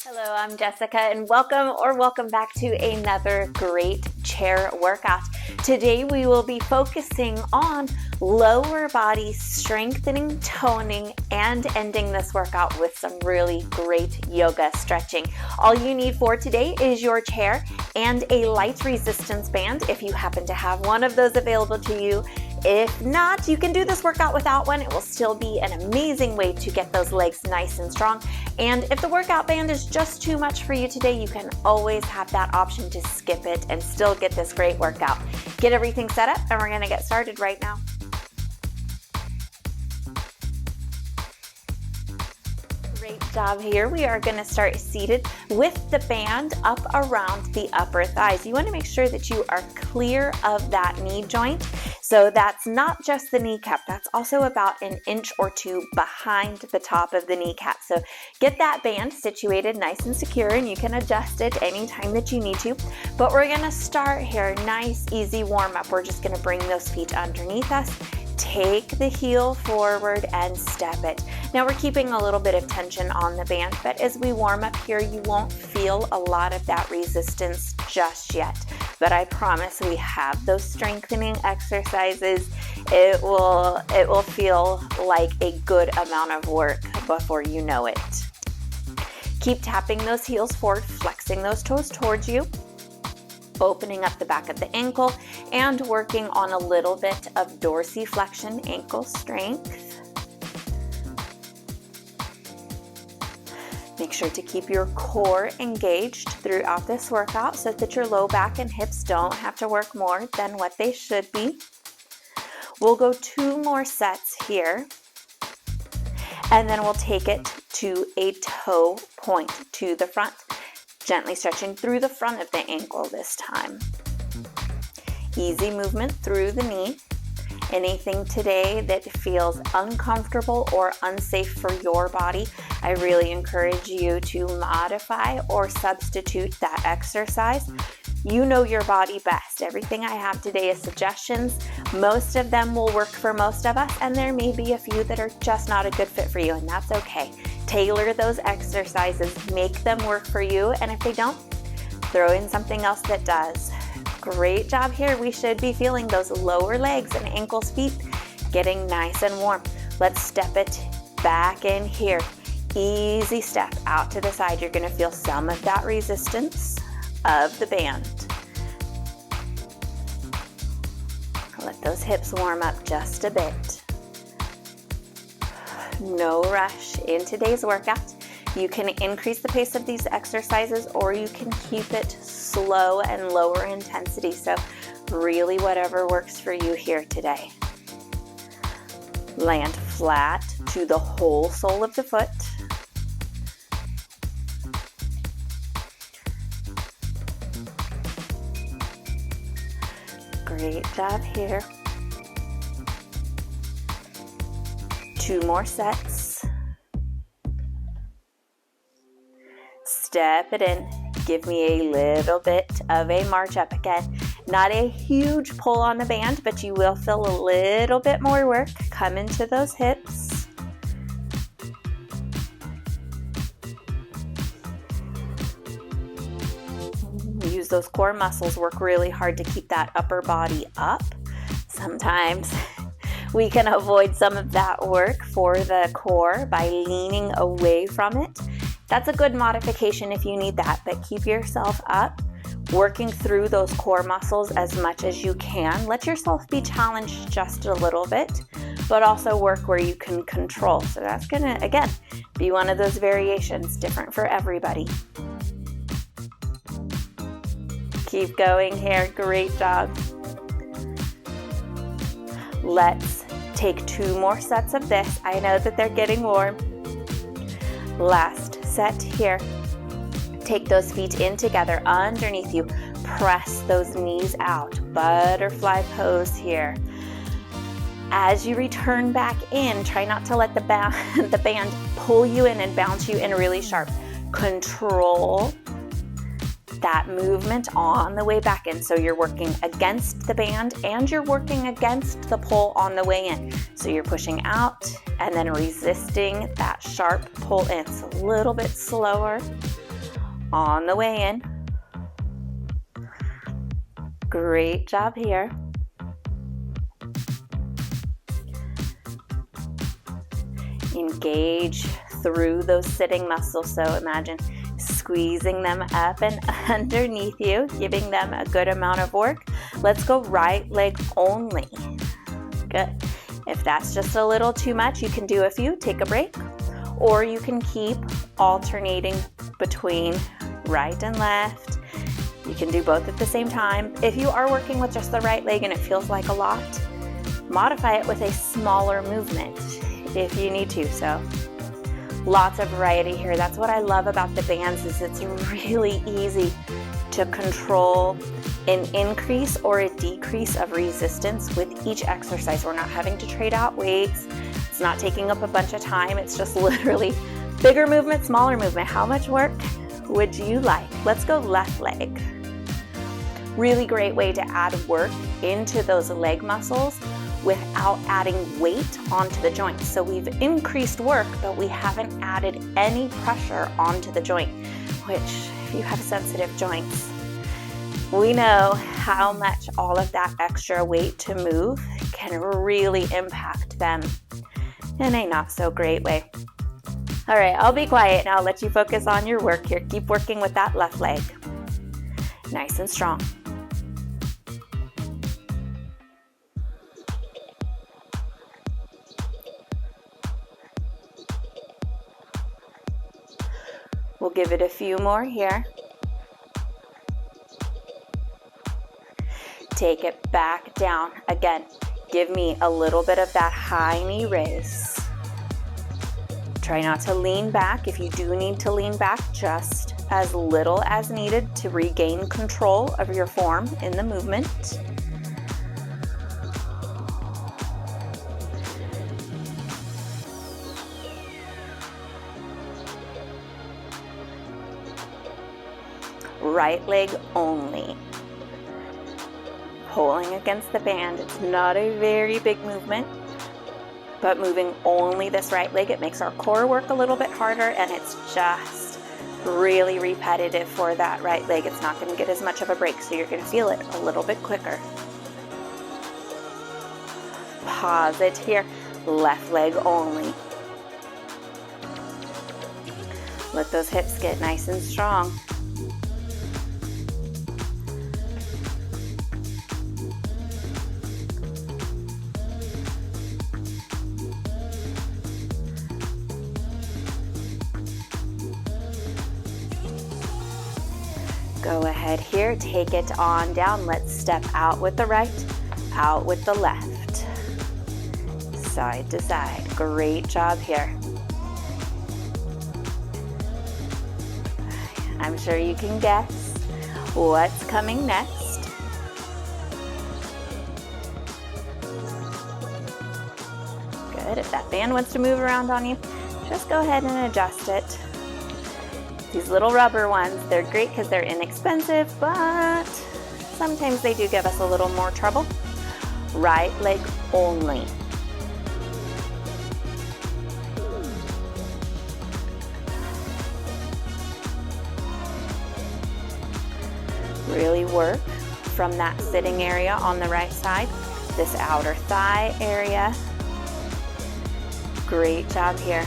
Hello, I'm Jessica and welcome back to another great chair workout. Today we will be focusing on lower body strengthening, toning, and ending this workout with some really great yoga stretching. All you need for today is your chair and a light resistance band if you happen to have one of those available to you. If not, you can do this workout without one. It will still be an amazing way to get those legs nice and strong. And if the workout band is just too much for you today, you can always have that option to skip it and still get this great workout. Get everything set up and we're going to get started right now. Great job here. We are going to start seated with the band up around the upper thighs. You want to make sure that you are clear of that knee joint. So that's not just the kneecap, that's also about an inch or two behind the top of the kneecap. So get that band situated nice and secure, and you can adjust it anytime that you need to. But we're gonna start here, nice, easy warm up. We're just gonna bring those feet underneath us, take the heel forward and step it. Now we're keeping a little bit of tension on the band, but as we warm up here, you won't feel a lot of that resistance just yet. But I promise we have those strengthening exercises. It will feel like a good amount of work before you know it. Keep tapping those heels forward, flexing those toes towards you, opening up the back of the ankle, and working on a little bit of dorsiflexion ankle strength. Make sure to keep your core engaged throughout this workout so that your low back and hips don't have to work more than what they should be. We'll go 2 more sets here, and then we'll take it to a toe point to the front, gently stretching through the front of the ankle this time. Easy movement through the knee. Anything today that feels uncomfortable or unsafe for your body, I really encourage you to modify or substitute that exercise. You know your body best. Everything I have today is suggestions. Most of them will work for most of us, and there may be a few that are just not a good fit for you, and that's okay. Tailor those exercises, make them work for you, and if they don't, throw in something else that does. Great job here. We should be feeling those lower legs and ankles, feet getting nice and warm. Let's step it back in here. Easy step out to the side. You're going to feel some of that resistance of the band. Let those hips warm up just a bit. No rush in today's workout. You can increase the pace of these exercises, or you can keep it slow and lower intensity. So really whatever works for you here today. Land flat to the whole sole of the foot. Great job here. 2 more sets. Step it in. Give me a little bit of a march up again. Not a huge pull on the band, but you will feel a little bit more work. Come into those hips. Use those core muscles. Work really hard to keep that upper body up. Sometimes we can avoid some of that work for the core by leaning away from it. That's a good modification if you need that, but keep yourself up, working through those core muscles as much as you can. Let yourself be challenged just a little bit, but also work where you can control. So that's gonna, again, be one of those variations, different for everybody. Keep going here, great job. Let's take 2 more sets of this. I know that they're getting warm. Last set here. Take those feet in together underneath you. Press those knees out. Butterfly pose here. As you return back in, try not to let the band pull you in and bounce you in really sharp. Control that movement on the way back in. So you're working against the band and you're working against the pull on the way in. So you're pushing out and then resisting that sharp pull in. So a little bit slower. on the way in. Great job here. Engage through those sitting muscles. So imagine squeezing them up and underneath you, giving them a good amount of work. Let's go right leg only. Good. If that's just a little too much, you can do a few, take a break, or you can keep alternating between right and left. You can do both at the same time. If you are working with just the right leg and it feels like a lot, modify it with a smaller movement if you need to. So lots of variety here. That's what I love about the bands, is it's really easy to control an increase or a decrease of resistance with each exercise. We're not having to trade out weights. It's not taking up a bunch of time. It's just literally bigger movement, smaller movement. How much work would you like? Let's go left leg. Really great way to add work into those leg muscles without adding weight onto the joints. So we've increased work, but we haven't added any pressure onto the joint, which if you have sensitive joints, we know how much all of that extra weight to move can really impact them in a not so great way. All right, I'll be quiet now. I'll let you focus on your work here. Keep working with that left leg. Nice and strong. We'll give it a few more here. Take it back down. Again, give me a little bit of that high knee raise. Try not to lean back. If you do need to lean back, just as little as needed to regain control of your form in the movement. Right leg only. Pulling against the band. It's not a very big movement, but moving only this right leg, it makes our core work a little bit harder, and it's just really repetitive for that right leg. It's not going to get as much of a break, so you're going to feel it a little bit quicker. Pause it here. Left leg only. Let those hips get nice and strong. Go ahead here, take it on down. Let's step out with the right, out with the left. Side to side. Great job here. I'm sure you can guess what's coming next. Good. If that band wants to move around on you, just go ahead and adjust it. These little rubber ones, they're great because they're inexpensive, but sometimes they do give us a little more trouble. Right leg only. Really work from that sitting area on the right side, this outer thigh area. Great job here.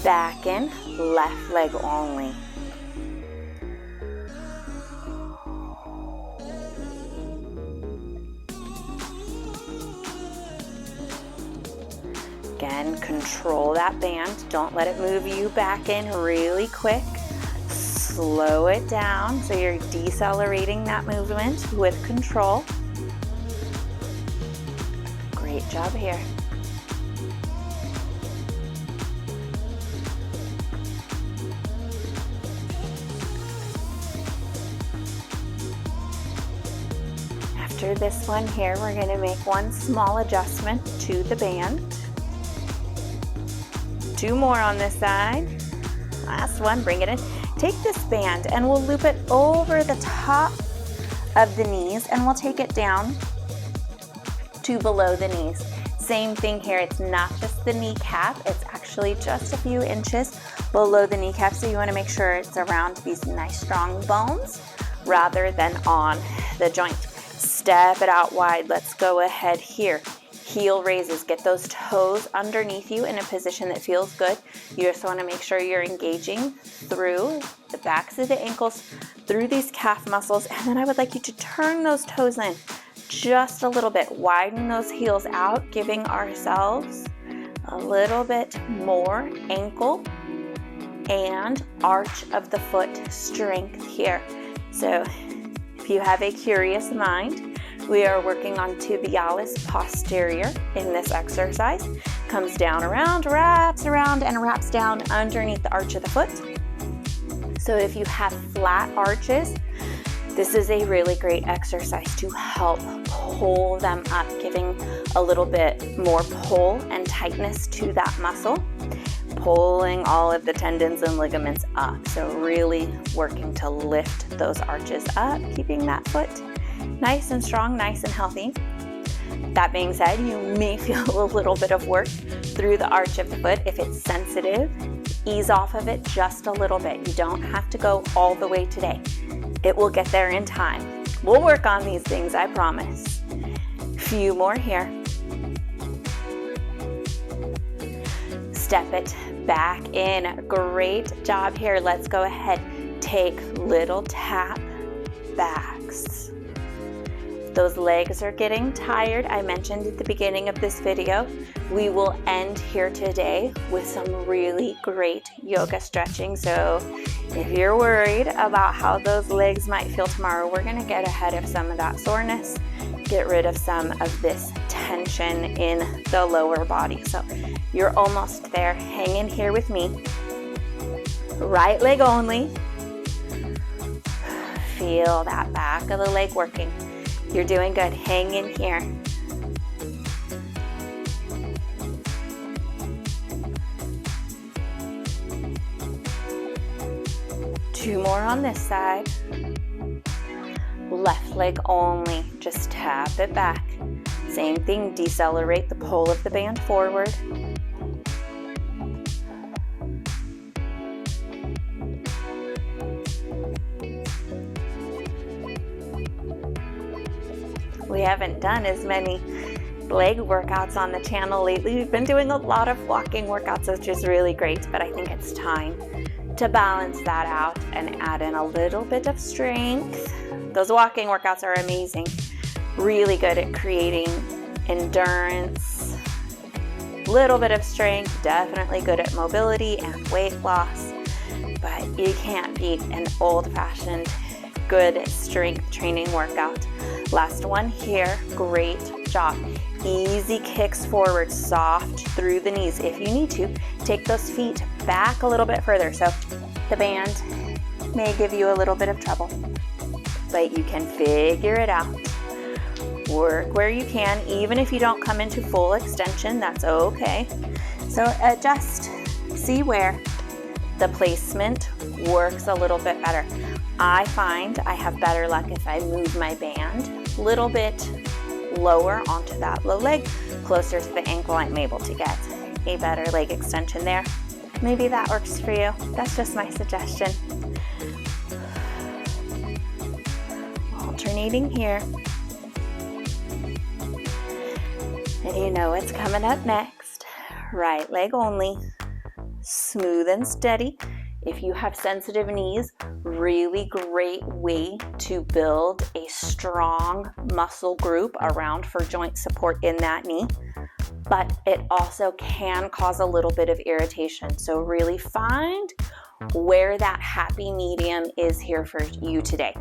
Back in, left leg only. Again, control that band. Don't let it move you back in really quick. Slow it down so you're decelerating that movement with control. Great job here. After this one here, we're going to make one small adjustment to the band. Two more on this side. Last one, bring it in. Take this band and we'll loop it over the top of the knees, and we'll take it down to below the knees. Same thing here, it's not just the kneecap, it's actually just a few inches below the kneecap, so you want to make sure it's around these nice strong bones rather than on the joint. Step it out wide. Let's go ahead here. Heel raises, get those toes underneath you in a position that feels good. You just want to make sure you're engaging through the backs of the ankles, through these calf muscles, and then I would like you to turn those toes in just a little bit. Widen those heels out, giving ourselves a little bit more ankle and arch of the foot strength here. So if you have a curious mind, we are working on tibialis posterior in this exercise. Comes down around, wraps around, and wraps down underneath the arch of the foot. So if you have flat arches, this is a really great exercise to help pull them up, giving a little bit more pull and tightness to that muscle, pulling all of the tendons and ligaments up. So really working to lift those arches up, keeping that foot nice and strong, nice and healthy. That being said, you may feel a little bit of work through the arch of the foot. If it's sensitive, ease off of it just a little bit. You don't have to go all the way today. It will get there in time. We'll work on these things, I promise. Few more here. Step it back in. Great job here. Let's go ahead. Take little tap backs. Those legs are getting tired. I mentioned at the beginning of this video, we will end here today with some really great yoga stretching. So if you're worried about how those legs might feel tomorrow, we're gonna get ahead of some of that soreness, get rid of some of this tension in the lower body. So you're almost there. Hang in here with me. Right leg only. Feel that back of the leg working. You're doing good. Hang in here. Two more on this side. Left leg only. Just tap it back. Same thing, decelerate the pull of the band forward. We haven't done as many leg workouts on the channel lately. We've been doing a lot of walking workouts, which is really great, but I think it's time to balance that out and add in a little bit of strength. Those walking workouts are amazing. Really good at creating endurance, little bit of strength, definitely good at mobility and weight loss, but you can't beat an old-fashioned good strength training workout. Last one here. Great job. Easy kicks forward, soft through the knees. If you need to, take those feet back a little bit further. So the band may give you a little bit of trouble, but you can figure it out. Work where you can, even if you don't come into full extension, that's okay. So adjust, see where the placement works a little bit better. I find I have better luck if I move my band a little bit lower onto that low leg, closer to the ankle. I'm able to get a better leg extension there. Maybe that works for you. That's just my suggestion. Alternating here. And you know what's coming up next. Right leg only. Smooth and steady. If you have sensitive knees, really great way to build a strong muscle group around for joint support in that knee, but it also can cause a little bit of irritation. So really find where that happy medium is here for you today.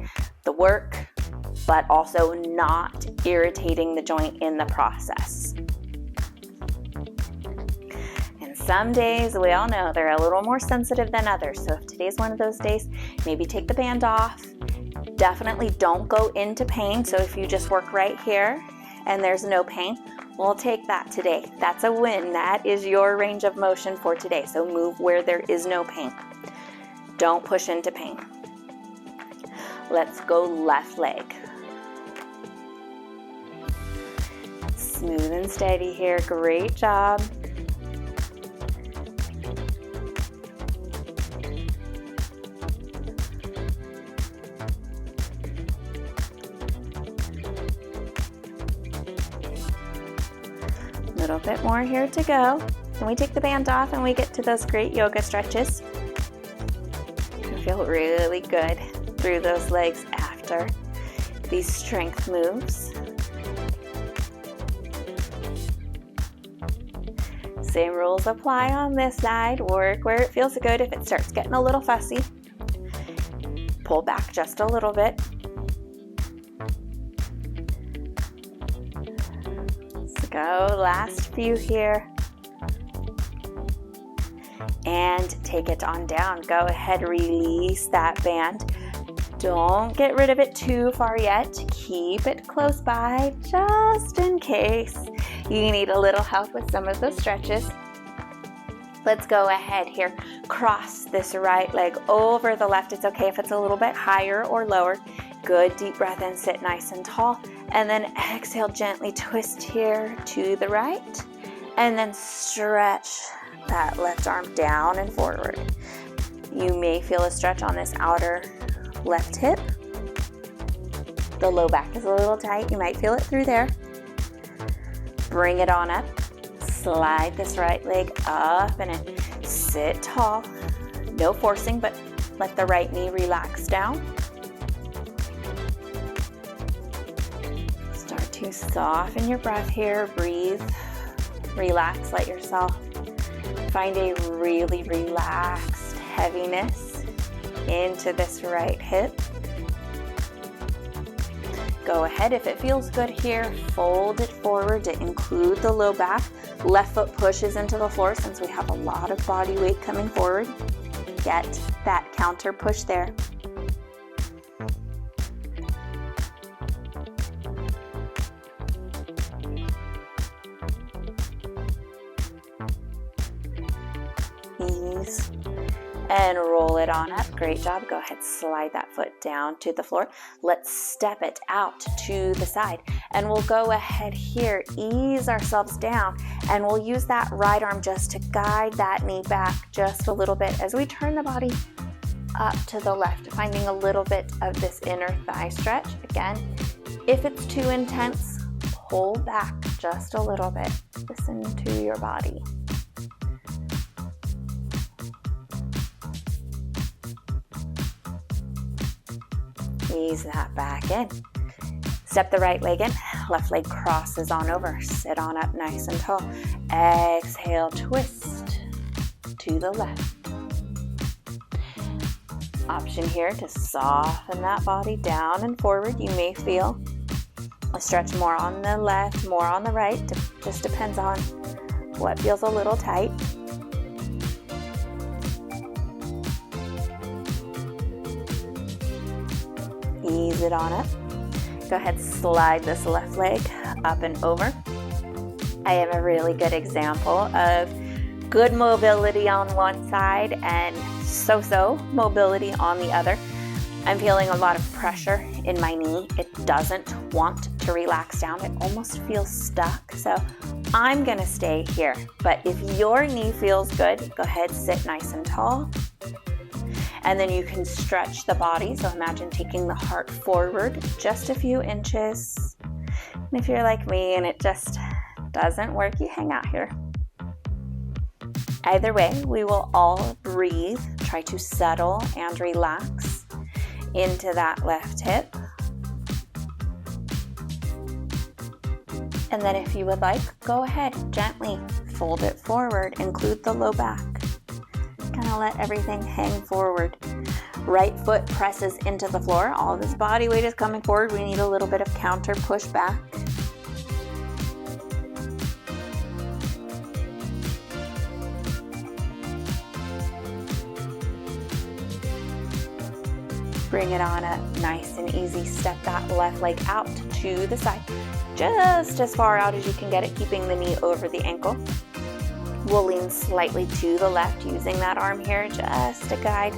The work, but also not irritating the joint in the process. Some days, we all know, they're a little more sensitive than others. So if today's one of those days, maybe take the band off. Definitely don't go into pain. So if you just work right here and there's no pain, we'll take that today. That's a win. That is your range of motion for today. So move where there is no pain. Don't push into pain. Let's go left leg. Smooth and steady here, great job. A little bit more here to go. Then we take the band off and we get to those great yoga stretches. You feel really good through those legs after these strength moves. Same rules apply on this side. Work where it feels good. If it starts getting a little fussy, pull back just a little bit. Let's go, last few here. And take it on down. Go ahead, release that band. Don't get rid of it too far yet. Keep it close by just in case you need a little help with some of those stretches. Let's go ahead here. Cross this right leg over the left. It's okay if it's a little bit higher or lower. Good deep breath in, sit nice and tall. And then exhale, gently twist here to the right. And then stretch that left arm down and forward. You may feel a stretch on this outer left hip. The low back is a little tight. You might feel it through there. Bring it on up. Slide this right leg up and in. Sit tall. No forcing, but let the right knee relax down. Start to soften your breath here. Breathe. Relax. Let yourself find a really relaxed heaviness into this right hip. Go ahead, if it feels good here, fold it forward to include the low back. Left foot pushes into the floor since we have a lot of body weight coming forward. Get that counter push there. Ease and roll it on up. Great job. Go ahead, slide that foot down to the floor. Let's step it out to the side. And we'll go ahead here, ease ourselves down, and we'll use that right arm just to guide that knee back just a little bit as we turn the body up to the left, finding a little bit of this inner thigh stretch. Again, if it's too intense, pull back just a little bit. Listen to your body. Ease that back in. Step the right leg in, left leg crosses on over. Sit on up nice and tall. Exhale, twist to the left. Option here to soften that body down and forward. You may feel a stretch more on the left, more on the right. Just depends on what feels a little tight. Ease it on up. Go ahead, slide this left leg up and over. I have a really good example of good mobility on one side and so-so mobility on the other. I'm feeling a lot of pressure in my knee. It doesn't want to relax down. It almost feels stuck. So I'm gonna stay here. But if your knee feels good, go ahead, sit nice and tall. And then you can stretch the body. So imagine taking the heart forward just a few inches. And if you're like me and it just doesn't work, you hang out here. Either way, we will all breathe. Try to settle and relax into that left hip. And then if you would like, go ahead, gently fold it forward, include the low back. Kind of let everything hang forward. Right foot presses into the floor. All this body weight is coming forward. We need a little bit of counter push back. Bring it on up, nice and easy. Step that left leg out to the side, just as far out as you can get it, keeping the knee over the ankle. We'll lean slightly to the left, using that arm here just to guide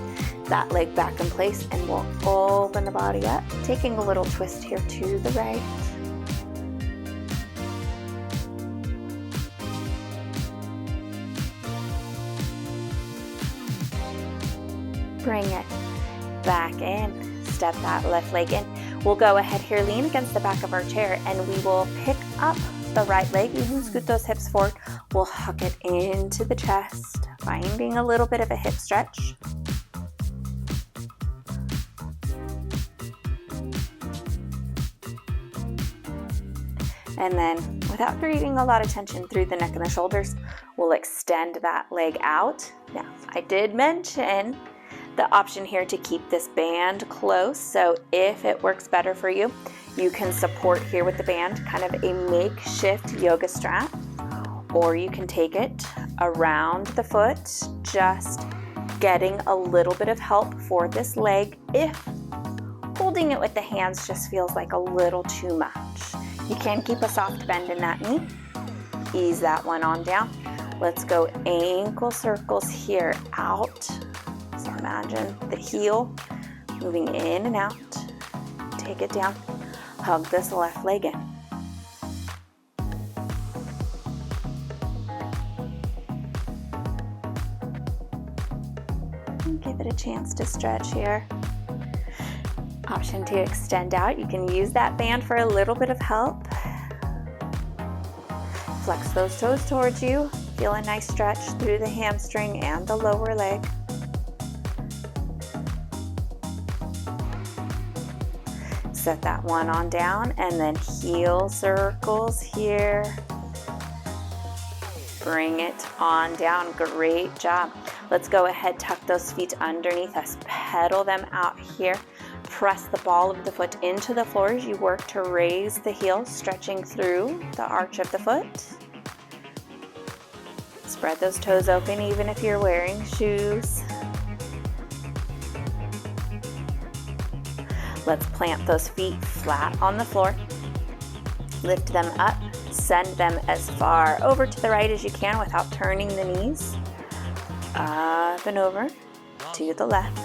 that leg back in place, and we'll open the body up, taking a little twist here to the right. Bring it back in. Step that left leg in. We'll go ahead here, lean against the back of our chair, and we will pick up the right leg. You can scoot those hips forward. We'll hook it into the chest, finding a little bit of a hip stretch. And then, without creating a lot of tension through the neck and the shoulders, we'll extend that leg out. Now, I did mention the option here to keep this band close, so if it works better for you, you can support here with the band, kind of a makeshift yoga strap, or you can take it around the foot, just getting a little bit of help for this leg if holding it with the hands just feels like a little too much. You can keep a soft bend in that knee. Ease that one on down. Let's go ankle circles here out. So imagine the heel moving in and out. Take it down. Hug this left leg in. And give it a chance to stretch here. Option to extend out. You can use that band for a little bit of help. Flex those toes towards you. Feel a nice stretch through the hamstring and the lower leg. Set that one on down, and then heel circles here. Bring it on down. Great job. Let's go ahead, tuck those feet underneath us. Pedal them out here. Press the ball of the foot into the floor as you work to raise the heel, stretching through the arch of the foot. Spread those toes open even if you're wearing shoes. Let's plant those feet flat on the floor. Lift them up. Send them as far over to the right as you can without turning the knees. Up and over to the left.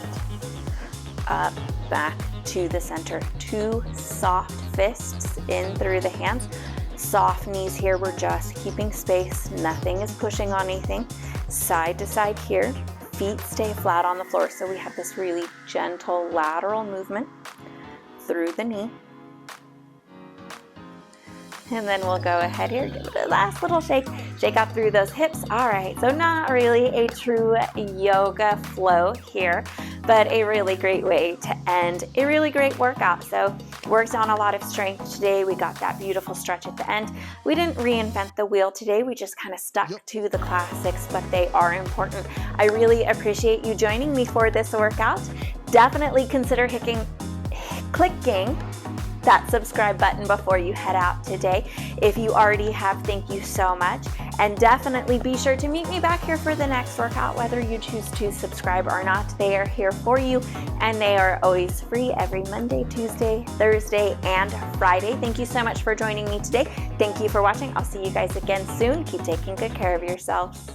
Up, back to the center. Two soft fists in through the hands. Soft knees here. We're just keeping space. Nothing is pushing on anything. Side to side here. Feet stay flat on the floor, so we have this really gentle lateral movement through the knee. And then we'll go ahead here, give it a last little shake. Shake out through those hips. All right, so not really a true yoga flow here, but a really great way to end a really great workout. So worked on a lot of strength today. We got that beautiful stretch at the end. We didn't reinvent the wheel today. We just kind of stuck to the classics, but they are important. I really appreciate you joining me for this workout. Definitely consider clicking that subscribe button before you head out today. If you already have, thank you so much. And definitely be sure to meet me back here for the next workout, whether you choose to subscribe or not. They are here for you, and they are always free every Monday, Tuesday, Thursday, and Friday. Thank you so much for joining me today. Thank you for watching. I'll see you guys again soon. Keep taking good care of yourselves.